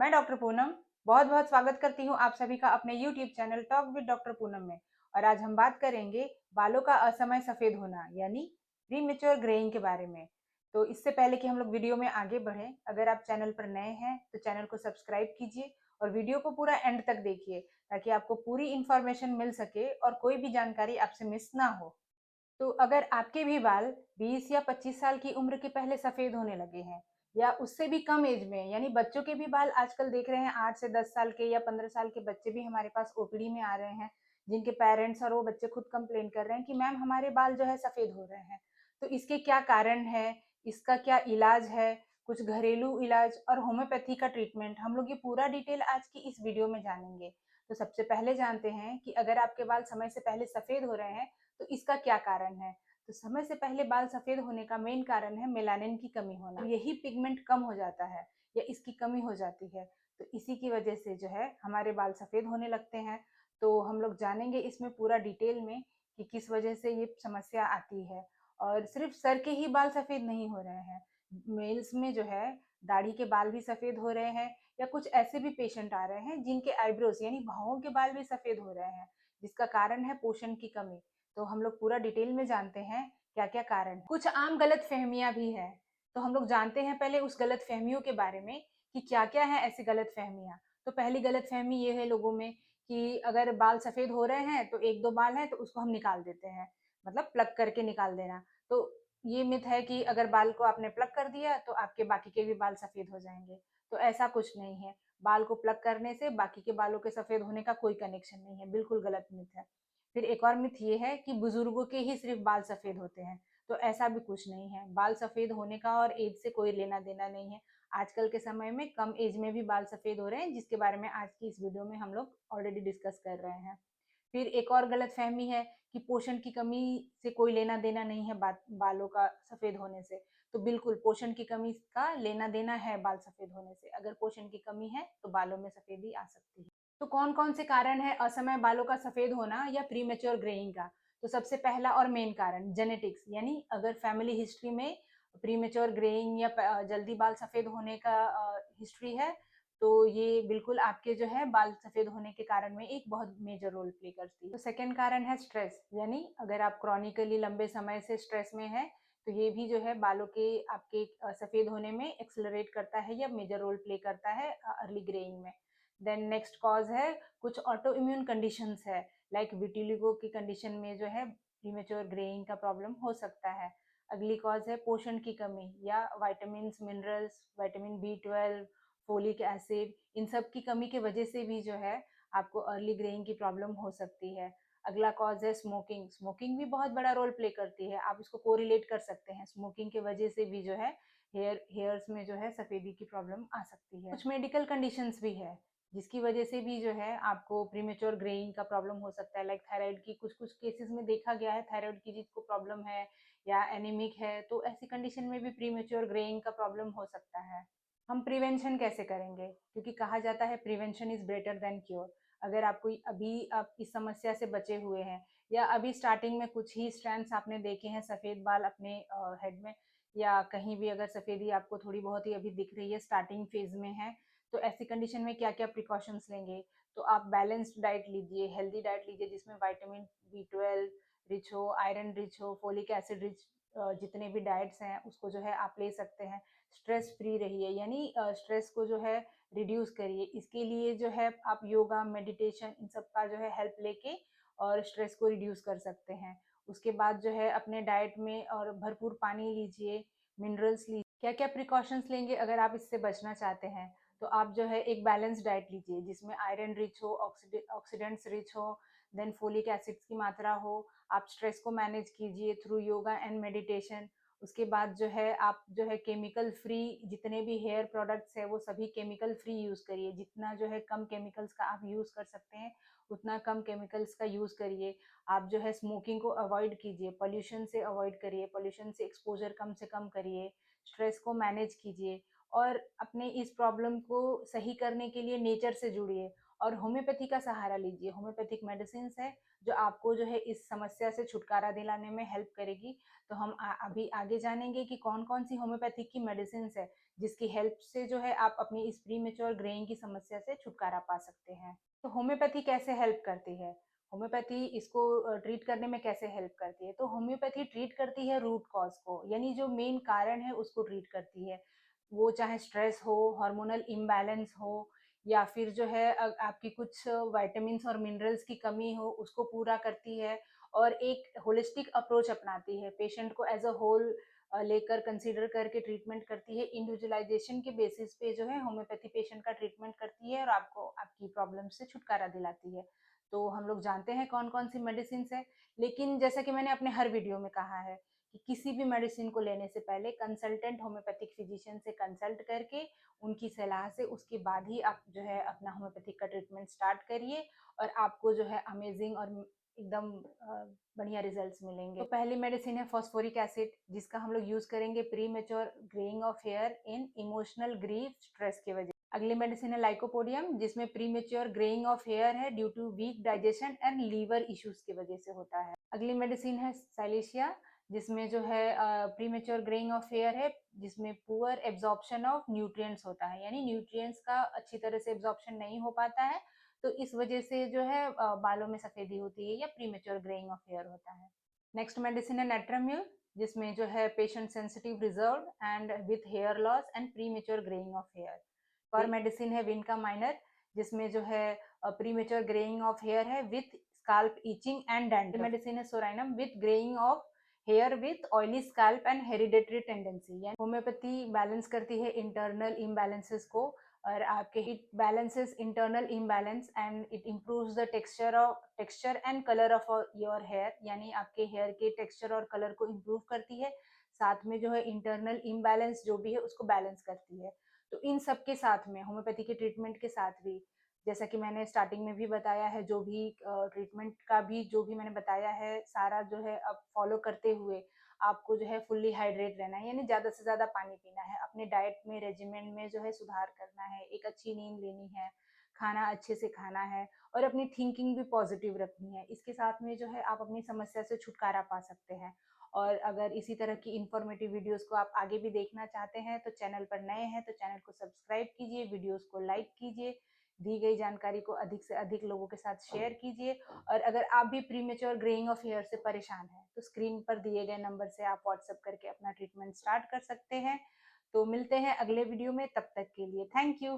मैं डॉक्टर पूनम बहुत बहुत स्वागत करती हूँ आप सभी का अपने YouTube channel talk with doctor Poonam में। और आज हम बात करेंगे बालों का असमय सफेद होना यानी प्रीमेच्योर ग्रेइंग के बारे में। तो इससे पहले कि हम लोग वीडियो में आगे बढ़ें, अगर आप चैनल पर नए हैं तो चैनल को सब्सक्राइब कीजिए और वीडियो को पूरा एंड तक देखिए ताकि आपको पूरी इंफॉर्मेशन मिल सके और कोई भी जानकारी आपसे मिस ना हो। तो अगर आपके भी बाल 20 या 25 साल की उम्र के पहले सफेद होने लगे हैं या उससे भी कम एज में, यानी बच्चों के भी बाल आजकल देख रहे हैं 8 से 10 साल के या 15 साल के बच्चे भी हमारे पास ओपीडी में आ रहे हैं, जिनके पेरेंट्स और वो बच्चे खुद कंप्लेन कर रहे हैं कि मैम हमारे बाल जो है सफेद हो रहे हैं। तो इसके क्या कारण है, इसका क्या इलाज है, कुछ घरेलू इलाज और होम्योपैथी का ट्रीटमेंट, हम लोग ये पूरा डिटेल आज की इस वीडियो में जानेंगे। तो सबसे पहले जानते हैं कि अगर आपके बाल समय से पहले सफेद हो रहे हैं तो इसका क्या कारण है। तो समय से पहले बाल सफेद होने का मेन कारण है मेलानिन की कमी होना। यही पिगमेंट कम हो जाता है या इसकी कमी हो जाती है, तो इसी की वजह से जो है हमारे बाल सफेद होने लगते हैं। तो हम लोग जानेंगे इसमें पूरा डिटेल में कि किस वजह से ये समस्या आती है। और सिर्फ सर के ही बाल सफेद नहीं हो रहे हैं, मेल्स में जो है दाढ़ी के बाल भी सफेद हो रहे हैं, या कुछ ऐसे भी पेशेंट आ रहे हैं जिनके आईब्रोज यानी भौहों के बाल भी सफेद हो रहे हैं, जिसका कारण है पोषण की कमी। तो हम लोग पूरा डिटेल में जानते हैं क्या क्या कारण है। कुछ आम गलत फहमियां भी है, तो हम लोग जानते हैं पहले उस गलत फहमियों के बारे में कि क्या क्या है ऐसी गलत फहमियां। तो पहली गलत फहमी ये है लोगों में कि अगर बाल सफेद हो रहे हैं तो एक दो बाल है तो उसको हम निकाल देते हैं, मतलब प्लग करके निकाल देना। तो ये मिथ है कि अगर बाल को आपने प्लग कर दिया तो आपके बाकी के भी बाल सफेद हो जाएंगे। तो ऐसा कुछ नहीं है, बाल को प्लग करने से बाकी के बालों के सफेद होने का कोई कनेक्शन नहीं है, बिल्कुल गलत मिथ है। फिर एक और मिथ ये है कि बुजुर्गों के ही सिर्फ बाल सफेद होते हैं, तो ऐसा भी कुछ नहीं है। बाल सफेद होने का और एज से कोई लेना देना नहीं है। आजकल के समय में कम एज में भी बाल सफेद हो रहे हैं, जिसके बारे में आज की इस वीडियो में हम लोग ऑलरेडी डिस्कस कर रहे हैं। फिर एक और गलतफहमी है कि पोषण की कमी से कोई लेना देना नहीं है बालों का सफेद होने से। तो बिल्कुल पोषण की कमी का लेना देना है बाल सफेद होने से। अगर पोषण की कमी है तो बालों में सफेदी आ सकती है। तो कौन कौन से कारण है असमय बालों का सफेद होना या प्रीमेच्योर ग्रेइंग का। तो सबसे पहला और मेन कारण जेनेटिक्स, यानी अगर फैमिली हिस्ट्री में प्रीमेच्योर ग्रेइंग या जल्दी बाल सफेद होने का हिस्ट्री है, तो ये बिल्कुल आपके जो है बाल सफेद होने के कारण में एक बहुत मेजर रोल प्ले करती है। तो सेकंड कारण है स्ट्रेस, यानी अगर आप क्रॉनिकली लंबे समय से स्ट्रेस में है तो ये भी जो है बालों के आपके सफेद होने में एक्सेलरेट करता है या मेजर रोल प्ले करता है अर्ली ग्रेइंग में। देन नेक्स्ट कॉज है कुछ ऑटो इम्यून कंडीशंस है, लाइक विटिलिगो की कंडीशन में जो है प्रीमेच्योर ग्रेइंग का प्रॉब्लम हो सकता है। अगली कॉज है पोषण की कमी या vitamin minerals, vitamin B12, folic acid, इन सब की कमी की वजह से भी जो है आपको अर्ली ग्रेइंग की प्रॉब्लम हो सकती है। अगला कॉज है स्मोकिंग। स्मोकिंग भी बहुत बड़ा रोल प्ले करती है, आप इसको कोरिलेट कर सकते हैं, स्मोकिंग की वजह से भी जो है हेयर्स में जो है सफेदी की प्रॉब्लम आ सकती है। कुछ मेडिकल कंडीशंस भी है जिसकी वजह से भी जो है आपको प्रीमेच्योर ग्रेइंग का प्रॉब्लम हो सकता है, लाइक थायराइड की कुछ कुछ केसेस में देखा गया है, थायराइड की जिसको प्रॉब्लम है या एनीमिक है, तो ऐसी कंडीशन में भी प्रीमेच्योर ग्रेइंग का प्रॉब्लम हो सकता है। हम प्रिवेंशन कैसे करेंगे, क्योंकि कहा जाता है prevention is better than cure. अगर आपको अभी आप इस समस्या से बचे हुए हैं या अभी स्टार्टिंग में कुछ ही स्ट्रैंड्स आपने देखे हैं सफ़ेद बाल अपने हेड में, या कहीं भी अगर सफ़ेदी आपको थोड़ी बहुत ही अभी दिख रही है, स्टार्टिंग फेज में है, तो ऐसी कंडीशन में क्या क्या प्रिकॉशंस लेंगे। तो आप बैलेंस्ड डाइट लीजिए, हेल्दी डाइट लीजिए, जिसमें विटामिन B12 रिच हो, आयरन रिच हो, फोलिक एसिड रिच, जितने भी डाइट्स हैं उसको जो है आप ले सकते हैं। स्ट्रेस फ्री रहिए, यानी स्ट्रेस को जो है रिड्यूस करिए। इसके लिए जो है आप योगा, मेडिटेशन, इन सब का जो है हेल्प लेके और स्ट्रेस को रिड्यूस कर सकते हैं। उसके बाद जो है अपने डाइट में और भरपूर पानी लीजिए, मिनरल्स लीजिए। क्या क्या प्रिकॉशंस लेंगे अगर आप इससे बचना चाहते हैं, तो आप जो है एक बैलेंस डाइट लीजिए जिसमें आयरन रिच हो, ऑक्सीडेंट्स रिच हो, देन फोलिक एसिड्स की मात्रा हो। आप स्ट्रेस को मैनेज कीजिए थ्रू योगा एंड मेडिटेशन। उसके बाद जो है आप जो है केमिकल फ्री, जितने भी हेयर प्रोडक्ट्स है वो सभी केमिकल फ्री यूज़ करिए। जितना जो है कम केमिकल्स का आप यूज़ कर सकते हैं उतना कम केमिकल्स का यूज़ करिए। आप जो है स्मोकिंग को अवॉइड कीजिए, पोल्यूशन से अवॉइड करिए, पोल्यूशन से एक्सपोजर कम से कम करिए, स्ट्रेस को मैनेज कीजिए और अपने इस प्रॉब्लम को सही करने के लिए नेचर से जुड़िए और होम्योपैथी का सहारा लीजिए। होम्योपैथिक मेडिसिन है जो आपको जो है इस समस्या से छुटकारा दिलाने में हेल्प करेगी। तो हम अभी आगे जानेंगे कि कौन कौन सी होम्योपैथिक की मेडिसिन है जिसकी हेल्प से जो है आप अपनी इस प्री मेच्योर ग्रेइंग की समस्या से छुटकारा पा सकते हैं। तो होम्योपैथी कैसे हेल्प करती है? होम्योपैथी इसको ट्रीट करने में कैसे हेल्प करती है? तो होम्योपैथी ट्रीट करती है रूट कॉज को, यानी जो मेन कारण है उसको ट्रीट करती है। वो चाहे स्ट्रेस हो, हार्मोनल इम्बैलेंस हो, या फिर जो है आपकी कुछ विटामिन्स और मिनरल्स की कमी हो, उसको पूरा करती है। और एक होलिस्टिक अप्रोच अपनाती है, पेशेंट को एज अ होल लेकर कंसीडर करके ट्रीटमेंट करती है। इंडिविजुअलाइजेशन के बेसिस पे जो है होम्योपैथी पेशेंट का ट्रीटमेंट करती है और आपको आपकी प्रॉब्लम से छुटकारा दिलाती है। तो हम लोग जानते हैं कौन कौन सी मेडिसिन है, लेकिन जैसा कि मैंने अपने हर वीडियो में कहा है कि किसी भी मेडिसिन को लेने से पहले कंसल्टेंट होम्योपैथिक फिजिशियन से कंसल्ट करके उनकी सलाह से उसके बाद ही आप जो है अपना होम्योपैथिक का ट्रीटमेंट स्टार्ट करिए और आपको जो है अमेजिंग और एकदम बढ़िया रिजल्ट्स मिलेंगे। तो पहली मेडिसिन है फॉस्फोरिक एसिड, जिसका हम लोग यूज करेंगे premature greying of hair in emotional grief stress की वजह। अगली मेडिसिन है लाइकोपोडियम, जिसमें premature greying of hair है due to weak digestion and liver issues की वजह से होता है। अगली मेडिसिन है साइलेशिया, जिसमें जो है premature greying of hair है जिसमें पुअर एब्जॉर्प्शन ऑफ न्यूट्रिएंट्स होता है, यानी न्यूट्रिएंट्स का अच्छी तरह से एब्जॉर्प्शन नहीं हो पाता है, तो इस वजह से जो है बालों में सफेदी होती है या प्रीमेच्योर ग्रेइंग ऑफ हेयर होता है। नेक्स्ट मेडिसिन है नेट्राम्यूल, जिसमें जो है patient sensitive reserve and with hair loss and premature greying of hair. और मेडिसिन है विनका माइनर, जिसमें जो है प्रीमेच्योर ग्रेइंग ऑफ हेयर है with scalp itching and dandruff. Medicine है psorinum with greying of hair with oily scalp and hereditary tendency. यानी homeopathy balance करती है इंटरनल इम्बैलेंसेस को, और आपके it balances internal imbalance and it improves the texture and colour of your hair, यानी आपके hair के टेक्सचर और कलर को इम्प्रूव करती है। साथ में जो है इंटरनल इम्बैलेंस जो भी है उसको बैलेंस करती है। तो इन सब के साथ में होम्योपैथी के ट्रीटमेंट के साथ भी, जैसा कि मैंने स्टार्टिंग में भी बताया है, जो भी ट्रीटमेंट का भी जो भी मैंने बताया है सारा जो है अब फॉलो करते हुए आपको जो है फुल्ली हाइड्रेट रहना है, यानी ज़्यादा से ज़्यादा पानी पीना है, अपने डाइट में रेजिमेंट में जो है सुधार करना है, एक अच्छी नींद लेनी है, खाना अच्छे से खाना है और अपनी थिंकिंग भी पॉजिटिव रखनी है। इसके साथ में जो है आप अपनी समस्या से छुटकारा पा सकते हैं। और अगर इसी तरह की इंफॉर्मेटिव वीडियोस को आप आगे भी देखना चाहते हैं तो चैनल पर नए हैं तो चैनल को सब्सक्राइब कीजिए, वीडियोस को लाइक कीजिए, दी गई जानकारी को अधिक से अधिक लोगों के साथ शेयर कीजिए। और अगर आप भी प्रीमेच्योर ग्रेइंग ऑफ हेयर से परेशान हैं तो स्क्रीन पर दिए गए नंबर से आप व्हाट्सएप करके अपना ट्रीटमेंट स्टार्ट कर सकते हैं। तो मिलते हैं अगले वीडियो में, तब तक के लिए थैंक यू।